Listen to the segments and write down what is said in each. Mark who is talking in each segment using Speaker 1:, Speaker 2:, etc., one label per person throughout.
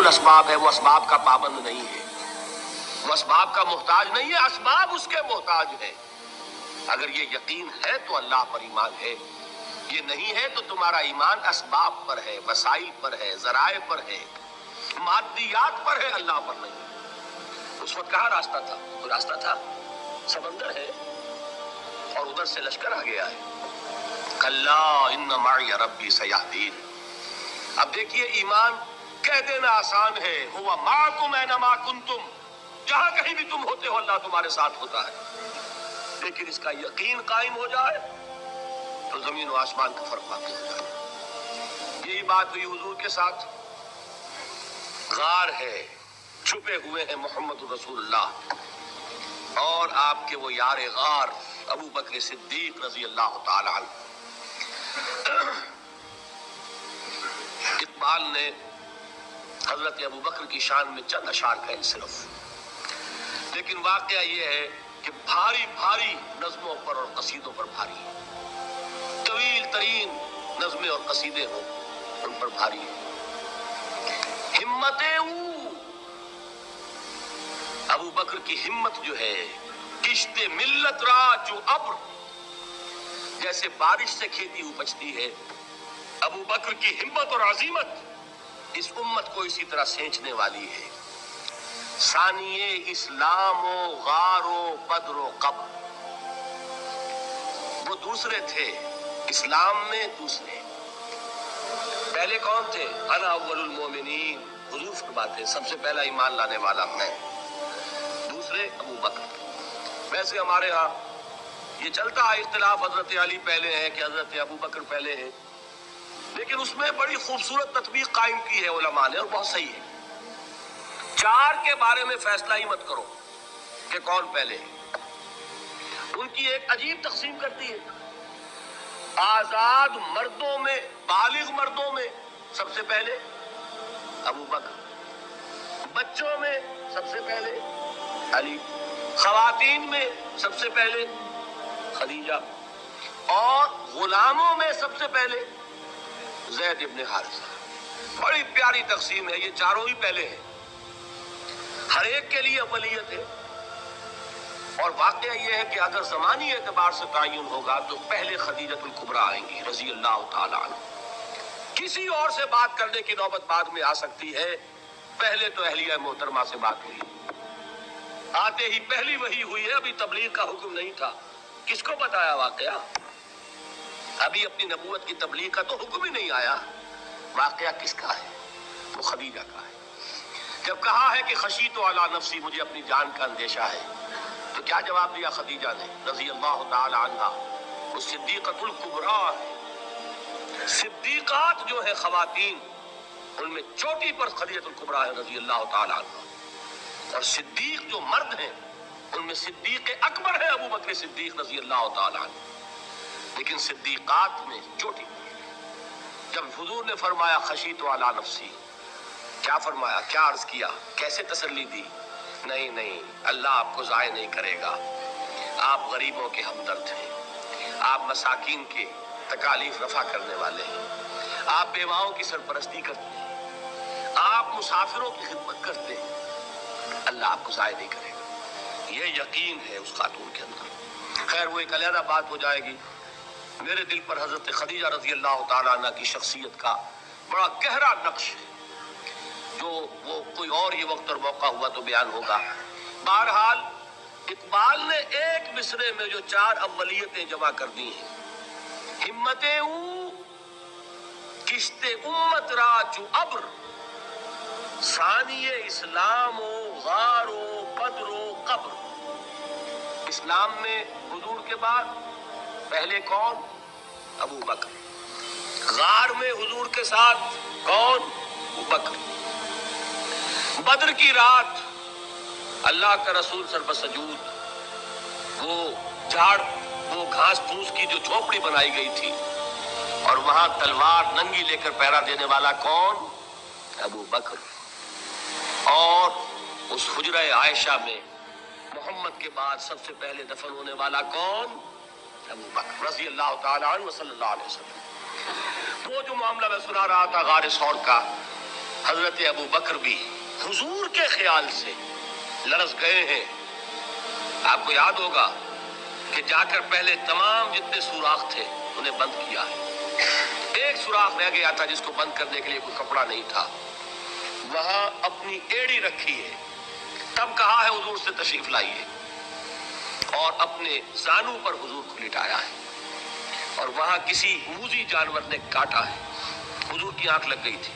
Speaker 1: الاسباب ہے، وہ اسباب کا پابند نہیں ہے، وہ اسباب کا محتاج نہیں ہے، اسباب اس کے محتاج ہے۔ اگر یہ یقین ہے تو اللہ پر ایمان ہے، یہ نہیں ہے تو تمہارا ایمان اسباب پر ہے، وسائل پر ہے، ذرائع پر ہے، مادیات پر ہے، اللہ پر نہیں۔ اس وقت کہاں راستہ تھا؟ کوئی راستہ تھا؟ سمندر ہے اور ادھر سے لشکر آ گیا ہے۔ کلا ان معی ربی سیہدین۔ اب دیکھیے ایمان کہہ دینا آسان ہے، ہوا معکم اینما کنتم، جہاں کہیں بھی تم ہوتے ہو اللہ تمہارے ساتھ ہوتا ہے، لیکن اس کا یقین قائم ہو جائے تو زمین و آسمان کا فرق واقع ہو جائے۔ یہی بات ہوئی حضور کے ساتھ۔ غار ہے، چھپے ہوئے ہیں محمد رسول اللہ اور آپ کے وہ یار غار ابو بکر صدیق رضی اللہ تعالی عنہ۔ اقبال نے حضرت ابو بکر کی شان میں چند اشعار کہے صرف، لیکن واقعہ یہ ہے کہ بھاری بھاری نظموں پر اور قصیدوں پر بھاری، طویل ترین نظمیں اور قصیدے ہوں ان پر بھاری ہے۔ ہمتیں ابو بکر کی ہمت جو ہے، کشت ملت را جو ابر، جیسے بارش سے کھیتی اپجتی ہے، ابو بکر کی ہمت اور عزیمت اس امت کو اسی طرح سینچنے والی ہے۔ ثانیے اسلام و غار و بدر و قبر، وہ دوسرے تھے اسلام میں، دوسرے پہلے کون تھے؟ انا اول المومنین، حضور فرماتے سب سے پہلا ایمان لانے والا میں، دوسرے ابو بکر۔ ویسے ہمارے ہاں یہ چلتا ہے اختلاف، حضرت علی پہلے ہیں کہ حضرت ابو بکر پہلے ہیں، لیکن اس میں بڑی خوبصورت تطبیق قائم کی ہے علماء نے اور بہت صحیح ہے۔ چار کے بارے میں فیصلہ ہی مت کرو کہ کون پہلے ہے، ان کی ایک عجیب تقسیم کرتی ہے۔ آزاد مردوں میں، بالغ مردوں میں سب سے پہلے ابو بکر، بچوں میں سب سے پہلے علی، خواتین میں سب سے پہلے خدیجہ، اور غلاموں میں سب سے پہلے زید ابن حارثہ۔ بڑی پیاری تقسیم ہے، یہ چاروں ہی پہلے ہیں، ہر ایک کے لیے اولیت ہے۔ اور واقعہ یہ ہے کہ اگر زمانی اعتبار سے تعین ہوگا تو پہلے خدیجۃ الکبریٰ آئیں گی رضی اللہ تعالی عنہ۔ کسی اور سے بات کرنے کی نوبت بعد میں آ سکتی ہے، پہلے تو اہلیہ محترمہ سے بات ہوئی، آتے ہی پہلی وحی ہوئی ہے، ابھی تبلیغ کا حکم نہیں تھا۔ کس کو بتایا واقعہ؟ ابھی اپنی نبوت کی تبلیغ کا تو حکم ہی نہیں آیا۔ واقعہ کس کا ہے؟ وہ خدیجہ کا ہے۔ جب کہا ہے کہ خشیت علی نفسی، مجھے اپنی جان کا اندیشہ ہے، تو کیا جواب دیا خدیجہ نے رضی اللہ تعالی عنہا؟ وہ صدیقۃ الکبریٰ ہے۔ صدیقات جو ہے خواتین، ان میں چوٹی پر خدیجۃ الکبریٰ ہے رضی اللہ تعالی عنہا، اور صدیق جو مرد ہیں ان میں صدیق اکبر ہے ابو بکر صدیق رضی اللہ تعالی عنہ، لیکن صدیقات میں چوٹی پر۔ جب حضور نے فرمایا خشیت علی نفسی، کیا فرمایا؟ کیا عرض کیا؟ کیسے تسلی دی؟ نہیں، اللہ آپ کو ضائع نہیں کرے گا، آپ غریبوں کے ہمدرد ہیں، آپ مساکین کے تکالیف رفع کرنے والے ہیں، آپ بیواؤں کی سرپرستی کرتے ہیں، آپ مسافروں کی خدمت کرتے ہیں، اللہ آپ کو ضائع نہیں کرے گا۔ یہ یقین ہے اس خاتون کے اندر۔ خیر وہ ایک علیحدہ بات ہو جائے گی۔ میرے دل پر حضرت خدیجہ رضی اللہ تعالیٰ عنہ کی شخصیت کا بڑا گہرا نقش ہے، جو وہ کوئی اور ہی وقت اور موقع ہوا تو بیان ہوگا۔ بہرحال اقبال نے ایک مصرے میں جو چار اولیتیں جمع کر دی ہیں، ہمتیں کشت امت را جو ابر، ثانی اسلام و غار و بدر و قبر۔ اسلام میں حضور کے بعد پہلے کون؟ ابو بکر۔ غار میں حضور کے ساتھ کون؟ ابو بکر۔ بدر کی رات اللہ کا رسول سربسجود، وہ جھاڑ، وہ گھاس پھوس کی جو جھوپڑی بنائی گئی تھی، اور وہاں تلوار ننگی لے کر پہرا دینے والا کون؟ ابو بکر۔ اور اس حجرہ عائشہ میں محمد کے بعد سب سے پہلے دفن ہونے والا کون؟ ابو بکر رضی اللہ تعالی عنہ صلی اللہ علیہ وسلم۔ وہ جو معاملہ میں سنا رہا تھا غار ثور کا، حضرت ابو بکر بھی حضور کے خیال سے لرز گئے ہیں. آپ کو یاد ہوگا کہ جا کر پہلے تمام جتنے سوراخ تھے انہیں بند کیا ہے. ایک سوراخ رہ گیا تھا جس کو بند کرنے کے لیے کوئی کپڑا نہیں تھا. وہاں اپنی ایڑی رکھی ہے. تب کہا ہے حضور سے تشریف لائیے، اور اپنے زانو پر حضور کو لٹایا ہے. اور وہاں کسی موذی جانور نے کاٹا ہے. حضور کی آنکھ لگ گئی تھی.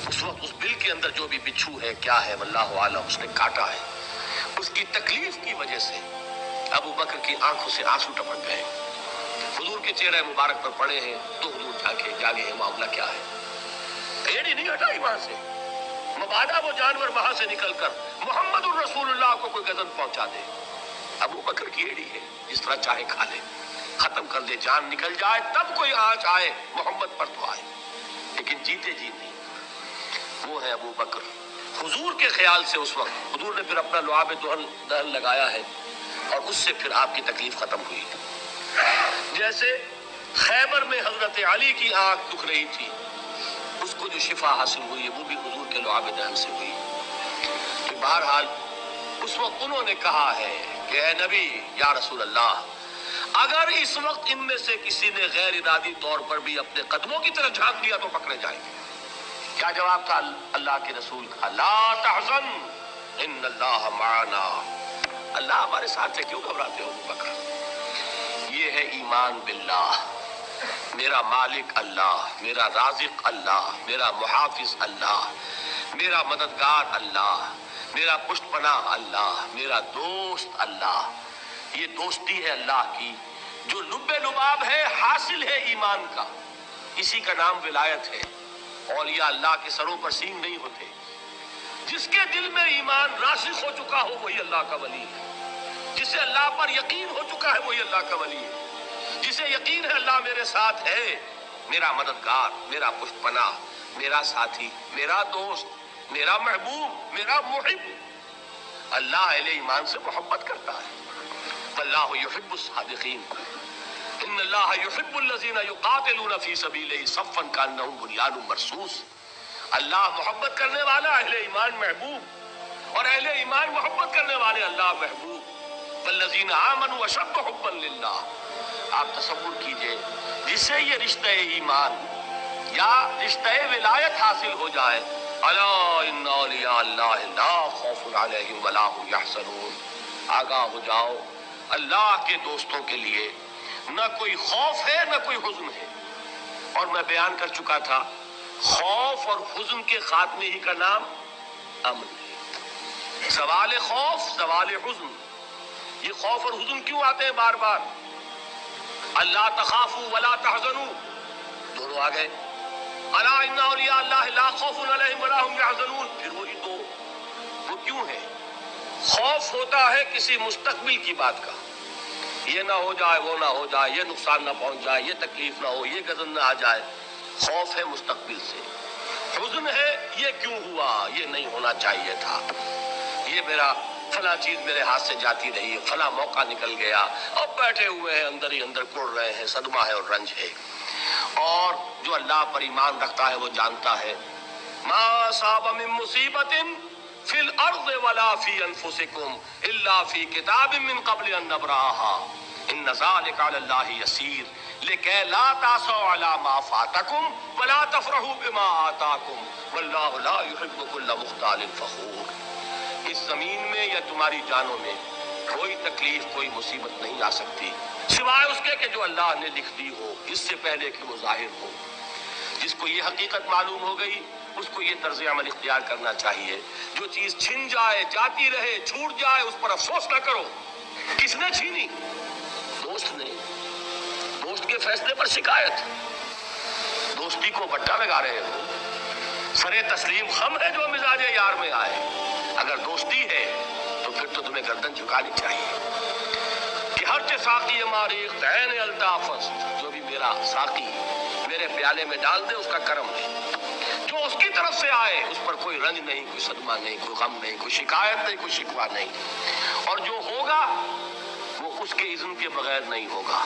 Speaker 1: اس وقت اس بل کے اندر جو بھی بچھو ہے کیا ہے واللہ عالم، اس نے کاٹا ہے. اس کی تکلیف کی وجہ سے ابو بکر کی آنکھوں سے آنسو ٹپک گئے. حضور کے چہرے مبارک پر پڑے ہیں تو حضور جاگے ہیں معاملہ کیا ہے. ایڑی نہیں ہٹائی وہاں سے، مبادا وہ جانور وہاں سے نکل کر محمد الرسول اللہ کو کوئی گزن پہنچا دے. ابو بکر کی ایڑی ہے، جس طرح چاہے کھا لے، ختم کر دے، جان نکل جائے تب کوئی آنچ آئے محمد پر تو آئے، لیکن جیتے جی نہیں. وہ ہے ابو بکر. حضور کے خیال سے اس وقت حضور نے پھر اپنا لعاب دہن لگایا ہے اور اس سے پھر آپ کی تکلیف ختم ہوئی. جیسے خیبر میں حضرت علی کی آنکھ دکھ رہی تھی، اس کو جو شفا حاصل ہوئی ہے وہ بھی حضور کے لعاب دہن سے ہوئی. تو بہرحال اس وقت انہوں نے کہا ہے کہ اے نبی یا رسول اللہ، اگر اس وقت ان میں سے کسی نے غیر ارادی طور پر بھی اپنے قدموں کی طرف جھانک دیا تو پکڑے جائیں گے. کیا جواب تھا اللہ کے رسول کا؟ لا تحزن ان اللہ معنا. اللہ ہمارے ساتھ ہے، کیوں گھبراتے ہو ابو بکر؟ یہ ہے ایمان باللہ. میرا مالک اللہ، میرا رازق اللہ، میرا محافظ اللہ، میرا مددگار اللہ، میرا پشت پناہ اللہ، میرا دوست اللہ. یہ دوستی ہے اللہ کی جو لب لباب ہے، حاصل ہے ایمان کا. اسی کا نام ولایت ہے. اولیاء اللہ کے سروں پر سینگ نہیں ہوتے. جس کے دل میں ایمان راسخ ہو چکا ہو وہی اللہ کا ولی ہے. جسے اللہ پر یقین ہو چکا ہے وہی اللہ کا ولی ہے. جسے یقین ہے اللہ میرے ساتھ ہے، میرا مددگار، میرا پشت پناہ، میرا ساتھی، میرا دوست، میرا محبوب، میرا محب. اللہ اہل ایمان سے محبت کرتا ہے. اللہ یحب الصادقین. ان اللہ یحب الذین یقاتلون فی سبیلہ صفا کانہم بنیان مرصوص. اللہ محبت کرنے والا، اہل ایمان محبوب، اور اہل ایمان محبت کرنے والے اللہ محبوب. والذین آمنوا اشد حبا للہ. آپ تصور کیجئے جسے یہ رشتہ ایمان یا رشتہ ولایت حاصل ہو جائے، الا ان اولیاء اللہ لا خوف علیہم ولا هم یحزنون. آگاہ ہو جاؤ، اللہ کے دوستوں کے لیے نہ کوئی خوف ہے نہ کوئی حزن ہے. اور میں بیان کر چکا تھا، خوف اور حزن کے خاتمے ہی کا نام امن ہے. زوال خوف، زوال حزن. یہ خوف اور حزن کیوں آتے ہیں بار بار؟ اللہ تخافوا ولا تحزنوا، دونوں آ گئے. الا ان اولیاء اللہ لا خوف علیہم ولا هم یحزنون، پھر وہی دو. وہ کیوں ہے؟ خوف ہوتا ہے کسی مستقبل کی بات کا، یہ نہ ہو جائے، وہ نہ ہو جائے، یہ نقصان نہ پہنچ جائے، یہ تکلیف نہ ہو، یہ غضب نہ آ جائے. خوف ہے مستقبل سے. حزن ہے یہ کیوں ہوا، یہ نہیں ہونا چاہیے تھا، یہ میرا فلاں چیز میرے ہاتھ سے جاتی رہی ہے، فلاں موقع نکل گیا، اب بیٹھے ہوئے ہیں اندر ہی اندر کڑ رہے ہیں، صدمہ ہے اور رنج ہے. اور جو اللہ پر ایمان رکھتا ہے وہ جانتا ہے ما اصاب من مصیبت فی الارض ولا فی انفسکم الا فی کتاب من قبل ان نبرأها ان ذلک علی اللہ یسیر لکی لا تأسوا علی ما فاتکم ولا تفرحوا بما آتاکم واللہ لا یحب کل مختال فخور. اس زمین میں یا تمہاری جانوں میں کوئی تکلیف، کوئی مصیبت نہیں آ سکتی سوائے اس کے کہ جو اللہ نے لکھ دی ہو، اس سے پہلے کہ وہ ظاہر ہو. جس کو یہ حقیقت معلوم ہو گئی اس کو یہ طرز عمل اختیار کرنا چاہیے. جو چیز چھن جائے، جاتی رہے، چھوٹ جائے، اس پر افسوس نہ کرو. کس نے چھینی؟ دوست نے. دوست کے فیصلے پر شکایت. دوستی کو بٹا لگا رہے ہو. سرے تسلیم خم ہے جو مزاج یار میں آئے. اگر دوستی ہے تو پھر تو تمہیں گردن جھکانی چاہیے کہ ہر ساقی ماریخ عین الطافست، جو بھی میرا ساقی میرے پیالے میں ڈال دے اس کا کرم ہے. جو اس کی طرف سے آئے اس پر کوئی رنج نہیں، کوئی صدمہ نہیں، کوئی غم نہیں، کوئی شکایت نہیں، کوئی شکوہ نہیں. اور جو ہوگا وہ اس کے اذن کے بغیر نہیں ہوگا،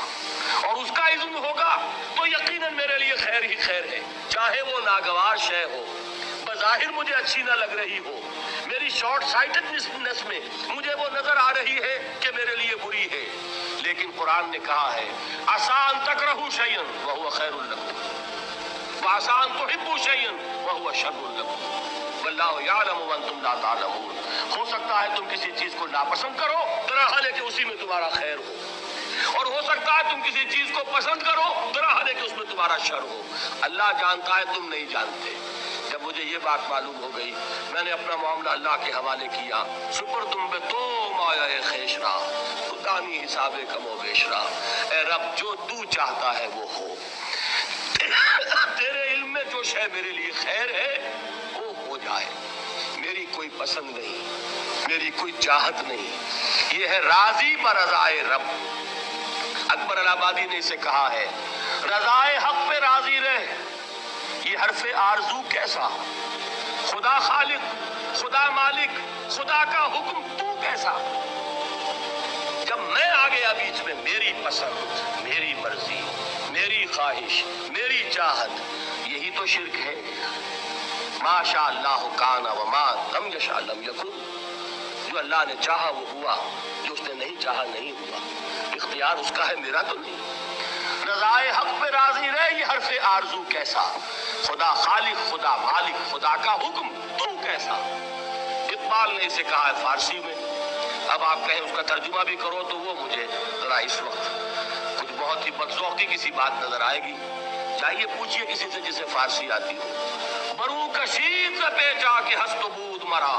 Speaker 1: اور اس کا اذن ہوگا تو یقیناً میرے لیے خیر ہی خیر ہے، چاہے وہ ناگوار شے ہو، ظاہر مجھے اچھی نہ لگ رہی ہو، میری شارٹ سائٹڈنس میں مجھے وہ نظر آ رہی ہے کہ میرے لیے بری ہے، لیکن قرآن نے کہا ہے عسیٰ ان تکرہوا شیئا وہو خیر لکم وعسیٰ ان تحبوا شیئا وہو شر لکم واللہ یعلم وانتم لا تعلمون۔ ہو سکتا ہے تم کسی چیز کو ناپسند کرو، درحال ہے کہ اسی میں تمہارا خیر ہو، اور ہو سکتا ہے تم کسی چیز کو پسند کرو، درحال ہے کہ اس میں تمہارا شر ہو۔ اللہ جانتا ہے، تم نہیں جانتے۔ جب مجھے یہ بات معلوم ہو گئی، میں نے اپنا معاملہ اللہ کے حوالے کیا۔ شکر تم بے تو مایا خیش را خدا نہیں حساب کم و بیش را۔ اے رب، جو تو چاہتا ہے وہ ہو، تیرے علم میں جو شے میرے لیے خیر ہے وہ ہو جائے، میری کوئی پسند نہیں، میری کوئی چاہت نہیں، یہ ہے راضی برضائے رب۔ اکبر الہآبادی نے اسے کہا ہے رضائے حق پہ راضی رہ، یہ حرف آرزو کیسا، خدا خالق، خدا مالک، خدا کا حکم تو کیسا۔ جب میں آ گیا بیچ میں، میری پسند، میری مرضی، میری خواہش، میری چاہت، یہی تو شرک ہے۔ ما شاء اللہ کان وما لم یشاء لم یکن، جو اللہ نے چاہا وہ ہوا، جو اس نے نہیں چاہا نہیں ہوا، اختیار اس کا ہے، میرا تو نہیں۔ رضائے حق پہ راضی رہ، یہ حرف آرزو کیسا، خدا خالق، خدا مالک، خدا کا حکم تو کیسا۔ اقبال نے اسے کہا ہے فارسی میں، اب آپ کہیں اس کا ترجمہ بھی کرو تو وہ مجھے ذرا اس وقت کچھ بہت ہی بدذوقی کی سی بات نظر آئے گی۔ چاہیے پوچھئے کسی سے جسے فارسی آتی ہو۔ برو کشید ز پیچا کہ ہست و بود مرا،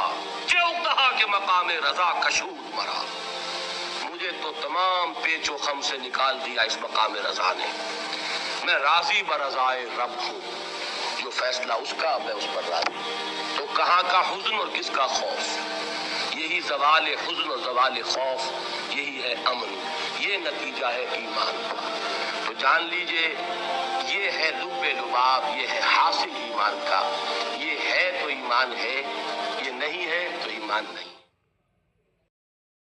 Speaker 1: چه اقدہا کے مقام رضا کشود مرا۔ مجھے تو تمام پیچ و خم سے نکال دیا اس مقام رضا نے، میں راضی برضائے رب ہوں، جو فیصلہ اس کا میں اس پر راضی۔ تو کہاں کا حزن اور کس کا خوف، یہی زوال حزن اور زوال خوف، یہی ہے امن، یہ نتیجہ ہے ایمان کا۔ تو جان لیجئے یہ ہے لب لباب، یہ ہے حاصل ایمان کا، یہ ہے تو ایمان ہے، یہ نہیں ہے تو ایمان نہیں۔